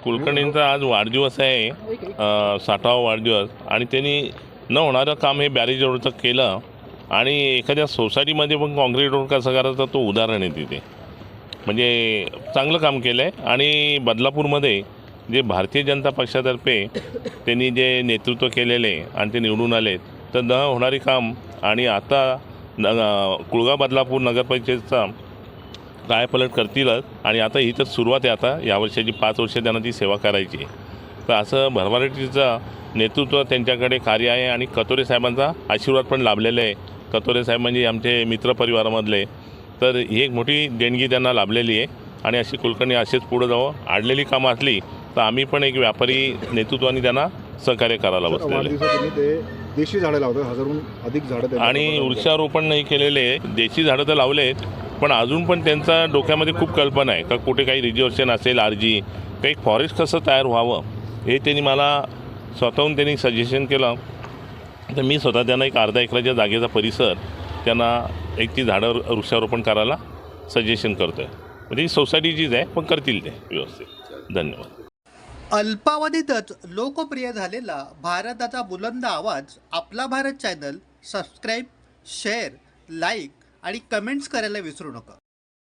कुलकर्णींचा आज वाढदिवस आहे, 60वा वाढदिवस, आणि त्यांनी न होणारं काम हे बॅरेज रोडचं केलं. आणि एखाद्या सोसायटीमध्ये पण काँक्रीट रोड कसं करायचं तो उदाहरण आहे तिथे. म्हणजे चांगलं काम केलं आहे. आणि बदलापूरमध्ये जे भारतीय जनता पक्षातर्फे त्यांनी जे नेतृत्व केलेले आणि ते निवडून आले, तर न होणारी काम आणि आता कुळगा बदलापूर नगरपंचायतचा कायापालट करतीलच. आणि आता ही तर सुरुवात आहे. आता यावर्षाची 5 वर्ष त्यांना ती सेवा करायची आहे. तर असं भरभराटीचं नेतृत्व त्यांच्याकडे कार्य आहे. आणि कतोरे साहेबांचा आशीर्वाद पण लाभलेला आहे. कतोरे साहेब म्हणजे आमचे मित्रपरिवारामधले, तर ही एक मोठी देणगी त्यांना लाभलेली आहे. आणि अशी कुलकर्णी असेच पुढं जावं. आडलेली कामं असली तर आम्ही पण एक व्यापारी नेतृत्वाने त्यांना सहकार्य करायला बसलेलं आहे. ते देशी झाडं लावतात, 1000हून अधिक झाडं, आणि वृक्षारोपण नाही केलेले, देशी झाडं तर लावलेत, पण अजून पण त्यांचा डोक्यामध्ये खूप कल्पना आहे का कुठे काही रिजर्वेशन असेल, आरजी काही फॉरेस्ट कसं तयार व्हावं हे त्यांनी मला स्वतःहून त्यांनी सजेशन केलं. तर मी स्वतः त्यांना एक अर्धा एकराच्या जागेचा परिसर त्यांना एक ती झाडं वृक्षारोपण करायला सजेशन करतो आहे. म्हणजे ही सोसायटीचीच आहे, पण करतील ते व्यवस्थित. धन्यवाद. अल्पावधीतच लोकप्रिय झालेला भारताचा बुलंद आवाज आपला Bharat channel subscribe, share, like आणि कमेंट्स करायला विसरू नका.